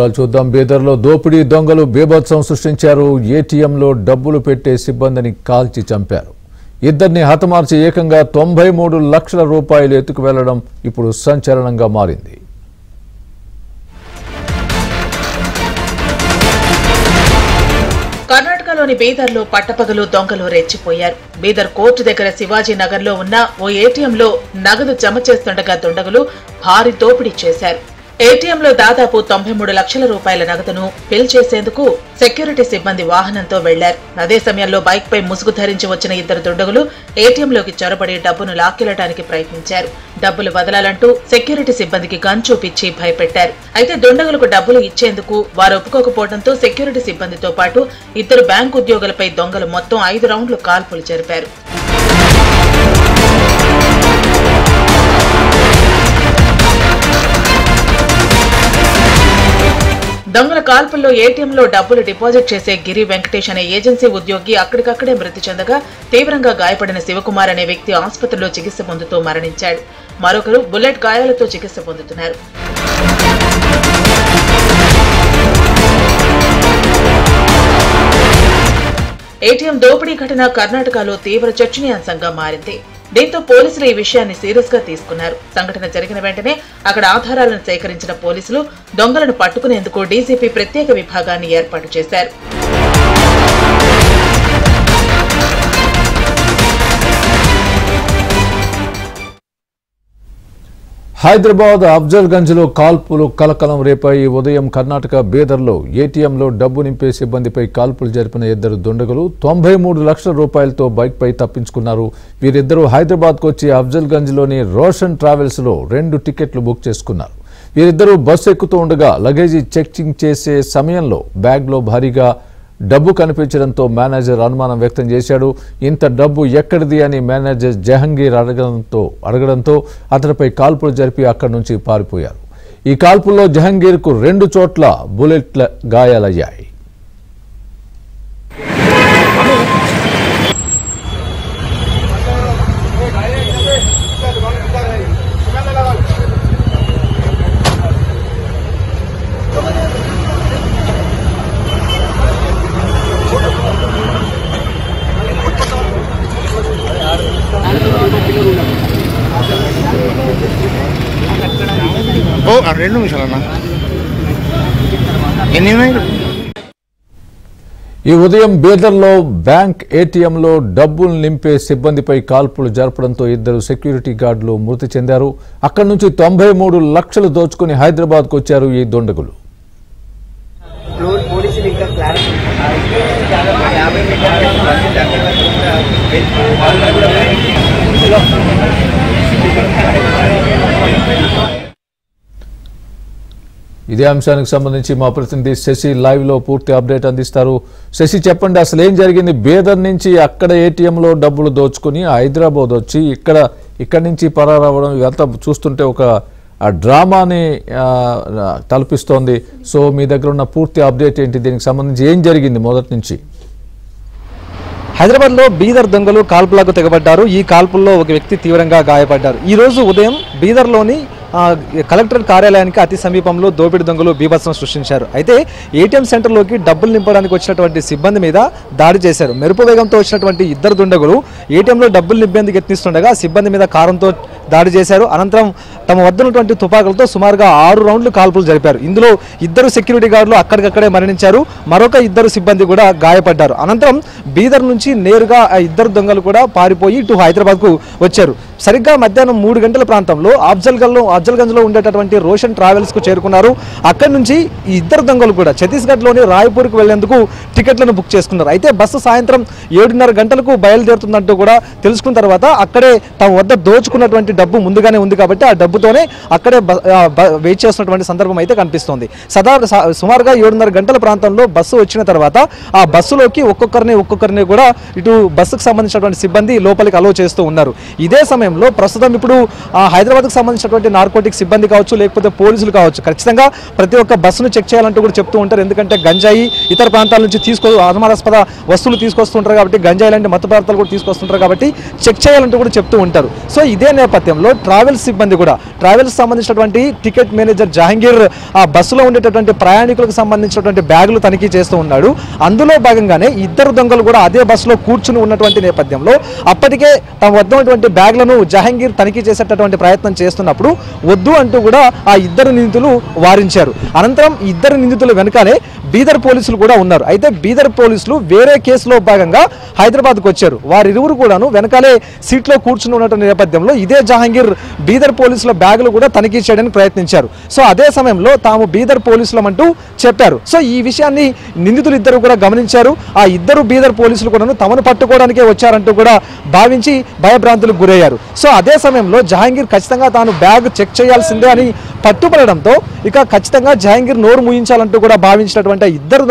చూద్దాం. బీదర్లో దోపిడీ దొంగలు బీభత్సం సృష్టించారు. ఏటీఎంలో డబ్బులు పెట్టే సిబ్బందిని కాల్చి చంపారు. ఇద్దరిని హతమార్చి ఏకంగా 93 లక్షల రూపాయలు ఎత్తుకు వెళ్లడం ఇప్పుడు సంచలనంగా మారింది. కర్ణాటకలోని బీదర్లో పట్టపగలు దొంగలు రెచ్చిపోయారు. బీదర్ కోర్టు దగ్గర శివాజీ నగర్లో ఉన్న ఓ ఏటీఎంలో నగదు జమ చేస్తుండగా దుండగులు భారీ దోపిడీ చేశారు. ఏటీఎంలో దాదాపు 93 లక్షల రూపాయల నగదును బిల్ చేసేందుకు సెక్యూరిటీ సిబ్బంది వాహనంతో వెళ్లారు. అదే సమయంలో బైక్ పై ముసుగు ధరించి వచ్చిన ఇద్దరు దుండగులు ఏటీఎంలోకి చొరబడి డబ్బును లాక్కెళ్లడానికి ప్రయత్నించారు. డబ్బులు వదలాలంటూ సెక్యూరిటీ సిబ్బందికి గన్ చూపించి భయపెట్టారు. అయితే దుండగులకు డబ్బులు ఇచ్చేందుకు వారు ఒప్పుకోకపోవడంతో సెక్యూరిటీ సిబ్బందితో పాటు ఇద్దరు బ్యాంకు ఉద్యోగులపై దొంగలు మొత్తం 5 రౌండ్లు కాల్పులు జరిపారు. దొంగల కాల్పుల్లో ఏటీఎంలో డబ్బులు డిపాజిట్ చేసే గిరి వెంకటేష్ అనే ఏజెన్సీ ఉద్యోగి అక్కడికక్కడే మృతి చెందగా తీవ్రంగా గాయపడిన శివకుమార్ అనే వ్యక్తి ఆసుపత్రిలో చికిత్స పొందుతూ మరణించాడు. మరొకరు బుల్లెట్ గాయాలతో చికిత్స పొందుతున్నారు. ఏటీఎం దోపిడీ ఘటన కర్ణాటకలో తీవ్ర చర్చనీయాంశంగా మారింది. దీంతో పోలీసులు ఈ విషయాన్ని సీరియస్ గా తీసుకున్నారు. సంఘటన జరిగిన వెంటనే అక్కడ ఆధారాలను సేకరించిన పోలీసులు దొంగలను పట్టుకునేందుకు డీజీపీ ప్రత్యేక విభాగాన్ని ఏర్పాటు చేశారు. హైదరాబాద్ అఫ్జల్గంజ్లో కాల్పులు కలకలం రేపాయి. ఉదయం కర్ణాటక బీదర్లో ఏటీఎంలో డబ్బు నింపే సిబ్బందిపై కాల్పులు జరిపిన ఇద్దరు దుండగులు 93 లక్షల రూపాయలతో బైక్పై తప్పించుకున్నారు. వీరిద్దరూ హైదరాబాద్కు వచ్చి అఫ్జల్గంజ్లోని రోషన్ ట్రావెల్స్లో 2 టికెట్లు బుక్ చేసుకున్నారు. వీరిద్దరూ బస్సు ఎక్కుతూ ఉండగా లగేజీ చెకింగ్ చేసే సమయంలో బ్యాగ్లో భారీగా డబ్బు కనిపించడంతో మేనేజర్ అనుమానం వ్యక్తం చేశాడు. ఇంత డబ్బు ఎక్కడిది అని మేనేజర్ జహంగీర్ అడగడంతో అతనిపై కాల్పులు జరిపి అక్కడి నుంచి పారిపోయారు. ఈ కాల్పుల్లో జహంగీర్కు 2 చోట్ల బుల్లెట్ల గాయాలయ్యాయి. ఈ ఉదయం బీదర్లో బ్యాంక్ ఏటీఎంలో డబ్బులు నింపే సిబ్బందిపై కాల్పులు జరపడంతో ఇద్దరు సెక్యూరిటీ గార్డులు మృతి చెందారు. అక్కడి నుంచి 93 లక్షలు దోచుకుని హైదరాబాద్కు వచ్చారు ఈ దుండగులు. ఇదే అంశానికి సంబంధించి మా ప్రతినిధి శశి లైవ్ లో పూర్తి అప్డేట్ అందిస్తారు. శశి, చెప్పండి, అసలు ఏం జరిగింది? బీదర్ నుంచి అక్కడ ఏటీఎంలో డబ్బులు దోచుకుని హైదరాబాద్ వచ్చి ఇక్కడి నుంచి పరారవడం, ఇదంతా చూస్తుంటే ఒక డ్రామాని తలపిస్తోంది. సో మీ దగ్గర ఉన్న పూర్తి అప్డేట్ ఏంటి? దీనికి సంబంధించి ఏం జరిగింది మొదటి నుంచి? హైదరాబాద్ లో బీదర్ దొంగలు కాల్పులకు తెగబడ్డారు. ఈ కాల్పుల్లో ఒక వ్యక్తి తీవ్రంగా గాయపడ్డారు. ఈ రోజు ఉదయం బీదర్లోని కలెక్టర్ కార్యాలయానికి అతి సమీపంలో దోపిడీ దొంగలు బీభత్సం సృష్టించారు. అయితే ఏటీఎం సెంటర్లోకి డబ్బులు నింపడానికి వచ్చినటువంటి సిబ్బంది మీద దాడి చేశారు. మెరుపు వేగంతో వచ్చినటువంటి ఇద్దరు దుండగులు ఏటీఎంలో డబ్బులు నింపేందుకు యత్నిస్తుండగా సిబ్బంది మీద కారంతో దాడి చేశారు. అనంతరం తమ వద్ద ఉన్నటువంటి తుపాకులతో సుమారుగా 6 రౌండ్లు కాల్పులు జరిపారు. ఇందులో ఇద్దరు సెక్యూరిటీ గార్డులు అక్కడికక్కడే మరణించారు. మరొక ఇద్దరు సిబ్బంది కూడా గాయపడ్డారు. అనంతరం బీదర్ నుంచి నేరుగా ఆ ఇద్దరు దొంగలు కూడా పారిపోయి ఇటు హైదరాబాద్కు వచ్చారు. సరిగ్గా మధ్యాహ్నం 3 గంటల ప్రాంతంలో అఫ్జల్గంజ్లో ఉండేటటువంటి రోషన్ ట్రావెల్స్కు చేరుకున్నారు. అక్కడి నుంచి ఈ ఇద్దరు దొంగలు కూడా ఛత్తీస్గఢ్లోని రాయ్పూర్కు వెళ్లేందుకు టికెట్లను బుక్ చేసుకున్నారు. అయితే బస్సు సాయంత్రం 7:30 గంటలకు బయలుదేరుతుందంటూ కూడా తెలుసుకున్న తర్వాత అక్కడే తమ వద్ద దోచుకున్నటువంటి డబ్బు ముందుగానే ఉంది కాబట్టి ఆ డబ్బుతోనే అక్కడే వెయిట్ చేస్తున్నటువంటి సందర్భం అయితే కనిపిస్తోంది. సుమారుగా 7:30 గంటల ప్రాంతంలో బస్సు వచ్చిన తర్వాత ఆ బస్సులోకి ఒక్కొక్కరిని కూడా ఇటు బస్సుకు సంబంధించినటువంటి సిబ్బంది లోపలికి అలో చేస్తూ ఉన్నారు. ఇదే సమయంలో ప్రస్తుతం ఇప్పుడు హైదరాబాద్కు సంబంధించినటువంటి నార్కోటిక్ సిబ్బంది కావచ్చు, లేకపోతే పోలీసులు కావచ్చు, ఖచ్చితంగా ప్రతి ఒక్క బస్సును చెక్ చేయాలంటూ కూడా చెప్తూ ఉంటారు. ఎందుకంటే గంజాయి ఇతర ప్రాంతాల నుంచి అనుమానాస్పద వస్తువులు తీసుకొస్తుంటారు కాబట్టి, గంజాయి లాంటి మత్తు పదార్థాలు కూడా తీసుకొస్తుంటారు కాబట్టి చెక్ చేయాలంటూ కూడా చెప్తూ ఉంటారు. సో ఇదే నేపథ్యం నేపథ్యంలో ట్రావెల్స్ సిబ్బంది కూడా ట్రావెల్స్ సంబంధించినటువంటి టికెట్ మేనేజర్ జహాంగీర్ ఆ బస్సులో ఉండేటటువంటి ప్రయాణికులకు సంబంధించినటువంటి బ్యాగులు తనిఖీ చేస్తూ ఉన్నాడు. అందులో భాగంగానే ఇద్దరు దొంగలు కూడా అదే బస్సులో కూర్చుని ఉన్నటువంటి నేపథ్యంలో అప్పటికే తమ వద్ద ఉన్నటువంటి బ్యాగులను జహాంగీర్ తనిఖీ చేసేటటువంటి ప్రయత్నం చేస్తున్నప్పుడు వద్దు అంటూ కూడా ఆ ఇద్దరు నిందితులు వారించారు. అనంతరం ఇద్దరు నిందితుల వెనకాలే బీదర్ పోలీసులు కూడా ఉన్నారు. అయితే బీదర్ పోలీసులు వేరే కేసులో భాగంగా హైదరాబాద్కు వచ్చారు. వారిరువురు కూడాను వెనకాలే సీట్లో కూర్చుని ఉన్నటువంటి నేపథ్యంలో ఇదే జహాంగీర్ బీదర్ పోలీసుల బ్యాగులు కూడా తనిఖీ చేయడానికి ప్రయత్నించారు. సో అదే సమయంలో తాము బీదర్ పోలీసులమంటూ చెప్పారు. సో ఈ విషయాన్ని నిందితులు ఇద్దరు కూడా గమనించారు. ఆ ఇద్దరు బీదర్ పోలీసులు కూడాను తమను పట్టుకోవడానికే వచ్చారంటూ కూడా భావించి భయభ్రాంతులకు గురయ్యారు. సో అదే సమయంలో జహాంగీర్ ఖచ్చితంగా తాను బ్యాగ్ చెక్ చేయాల్సిందే అని పట్టుపడడంతో ఇక ఖచ్చితంగా జహాంగీర్ నోరు మూయించాలంటూ కూడా భావించినటువంటి ఇద్దరు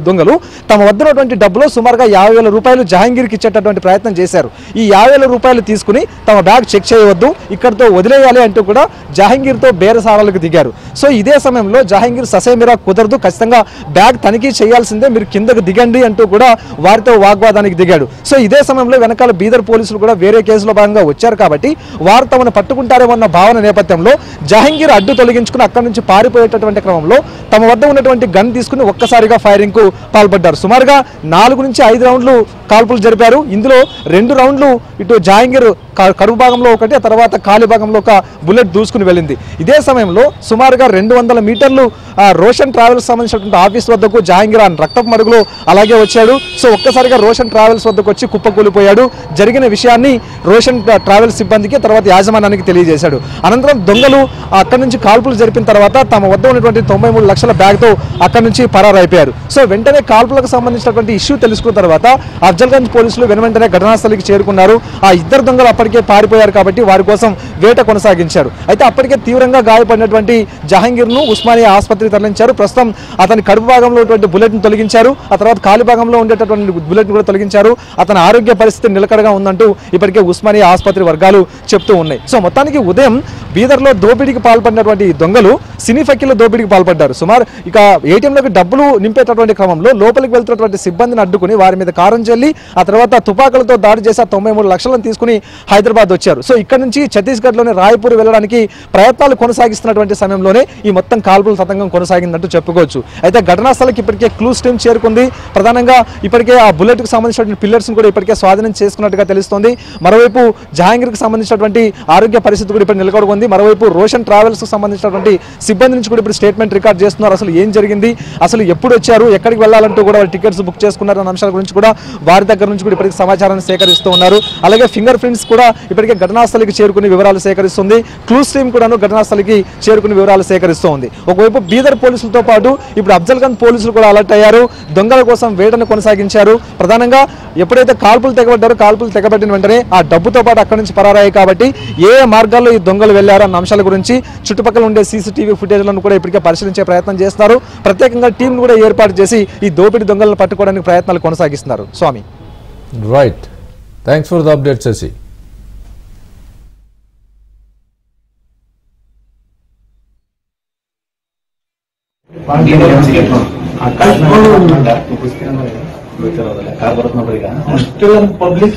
దొంగలు తమ వద్ద ఉన్నటువంటి డబ్బులో సుమారుగా 50,000 రూపాయలు జహాంగీర్కి ఇచ్చేటటువంటి ప్రయత్నం చేశారు. ఈ 50,000 రూపాయలు తీసుకుని తమ బ్యాగ్ చెక్ చేయవద్దు, ఇక్కడితో వదిలేయాలి అంటూ కూడా జహాంగీర్తో బేరసారాలకు దిగారు. సో ఇదే సమయంలో జహాంగీర్ ససేమిరా కుదరదు, ఖచ్చితంగా బ్యాగ్ తనిఖీ చేయాల్సిందే, మీరు కిందకు దిగండి అంటూ కూడా వారితో వాగ్వాదానికి దిగాడు. సో ఇదే సమయంలో వెనకాల బీదర్ పోలీసులు కూడా వేరే కేసులో భాగంగా వచ్చారు కాబట్టి వారు తమను పట్టుకుంటారేమో అన్న భావన నేపథ్యంలో జహాంగీర్ అడ్డు తొలగించుకుని అక్కడి నుంచి పారిపోయేటటువంటి క్రమంలో తమ వద్ద ఉన్నటువంటి గన్ తీసుకుని ఒక్కసారిగా ఫైరింగ్ కు పాల్పడ్డారు. సుమారుగా 4 నుంచి 5 రౌండ్లు కాల్పులు జరిపారు. ఇందులో 2 రౌండ్లు ఇటు జహాంగీర్ కరువు భాగంలో ఒకటి, ఆ తర్వాత కాలి భాగంలో ఒక బుల్లెట్ దూసుకుని వెళ్ళింది. ఇదే సమయంలో సుమారుగా 200 మీటర్లు రోషన్ ట్రావెల్స్ సంబంధించినటువంటి ఆఫీస్ వద్దకు జహాంగీర్ రక్తపు మడుగులో అలాగే వచ్చాడు. సో ఒక్కసారిగా రోషన్ ట్రావెల్స్ వద్దకు వచ్చి కుప్పకూలిపోయాడు. జరిగిన విషయాన్ని రోషన్ ట్రావెల్స్ సిబ్బందికి తర్వాత యాజమాన్యానికి తెలియజేశాడు. అనంతరం దొంగలు అక్కడి నుంచి కాల్పులు జరిపిన తర్వాత తమ వద్ద ఉన్నటువంటి 93 లక్షల బ్యాగ్తో అక్కడి నుంచి పరారైపోయారు. సో వెంటనే కాల్పులకు సంబంధించినటువంటి ఇష్యూ తెలుసుకున్న తర్వాత అఫ్జల్గంజ్ పోలీసులు వెంటనే ఘటనాస్థలికి చేరుకున్నారు. ఆ ఇద్దరు దొంగలు అప్పటికే పారిపోయారు కాబట్టి వారి కోసం వేట కొనసాగించారు. అయితే అప్పటికే తీవ్రంగా గాయపడినటువంటి జహాంగీర్ను ఉస్మానియా ఆసుపత్రికి తరలించారు. ప్రస్తుతం అతని కడుపు భాగంలో ఉన్నటువంటి బుల్లెట్ను తొలగించారు. ఆ తర్వాత కాలి భాగంలో ఉండేటటువంటి బుల్లెట్ను కూడా తొలగించారు. అతని ఆరోగ్య పరిస్థితి నిలకడగా ఉందంటూ ఇప్పటికే ఉస్మానియా ఆసుపత్రి వర్గాలు చెప్తూ ఉన్నాయి. సో మొత్తానికి ఉదయం బీదర్లో దోపిడీకి పాల్పడినటువంటి దొంగలు సినీ ఫకీల దోపిడీకి పాల్పడ్డారు. సుమారు ఇక ఏటీఎంలోకి డబ్బులు నింపేటటువంటి క్రమంలో లోపలికి వెళ్తున్నటువంటి సిబ్బందిని అడ్డుకుని వారి మీద కారం చెల్లి ఆ తర్వాత తుపాకులతో దాడి చేసి 93 లక్షలను తీసుకుని హైదరాబాద్ వచ్చారు. సో ఇక్కడ నుంచి ఛత్తీస్గఢ్లోని రాయ్పూర్ వెళ్ళడానికి ప్రయత్నాలు కొనసాగిస్తున్నటువంటి సమయంలోనే ఈ మొత్తం కాల్పుల తతంగం కొనసాగిందంటూ చెప్పుకోవచ్చు. అయితే ఘటనా స్థలికి ఇప్పటికే క్లూస్ టీమ్ చేరుకుంది. ప్రధానంగా ఇప్పటికే ఆ బుల్లెట్కు సంబంధించినటువంటి పిల్లర్స్ కూడా ఇప్పటికే స్వాధీనం చేసుకున్నట్టుగా తెలుస్తోంది. మరోవైపు జహాంగీర్కి సంబంధించినటువంటి ఆరోగ్య పరిస్థితి కూడా ఇప్పుడు నిలకడగా ఉంది. మరోవైపు రోషన్ ట్రావెల్స్ కు సంబంధించినటువంటి సిబ్బంది నుంచి కూడా ఇప్పుడు స్టేట్మెంట్ రికార్డ్ చేస్తున్నారు. అసలు ఏం జరిగింది, అసలు ఎప్పుడు వచ్చారు, ఎక్కడికి వెళ్ళాలంటూ కూడా వాళ్ళు టికెట్స్ బుక్ చేసుకున్నారు అన్న అంశాల గురించి కూడా వారి దగ్గర నుంచి కూడా ఇప్పటికీ సమాచారాన్ని సేకరిస్తూ ఉన్నారు. అలాగే ఫింగర్ ప్రింట్స్ కూడా ఇప్పటికే ఘటనాస్థలికి చేరుకుని వివరాలు సేకరిస్తుంది. క్లూస్ టీమ్ కూడా ఘటనాస్థలికి చేరుకుని వివరాలు సేకరిస్తూ ఉంది. ఒకవైపు బీదర్ పోలీసులతో పాటు ఇప్పుడు అఫ్జల్గంజ్ పోలీసులు కూడా అలర్ట్ అయ్యారు. దొంగల కోసం వేటను కొనసాగించారు. ప్రధానంగా ఎప్పుడైతే కాల్పులు తెగబడ్డారో కాల్పులు తెగబట్టిన వెంటనే ఆ డబ్బుతో పాటు అక్కడి నుంచి పరారయ్యాయి కాబట్టి ఏ మార్గాల్లో ఈ దొంగలు వెళ్లారు అన్న అంశాల గురించి చుట్టుపక్కల ఉండే సీసీటీవీ ఫుటేజ్లను కూడా ఇప్పటికే పరిశీలించే ప్రయత్నం చేస్తున్నారు. ప్రత్యేకంగా టీంను కూడా ఏర్పాటు చేసి ఈ దోపిడీ దొంగలను పట్టుకోవడానికి ప్రయత్నాలు కొనసాగిస్తున్నారు. Swami right, thanks for the update Sashi. At least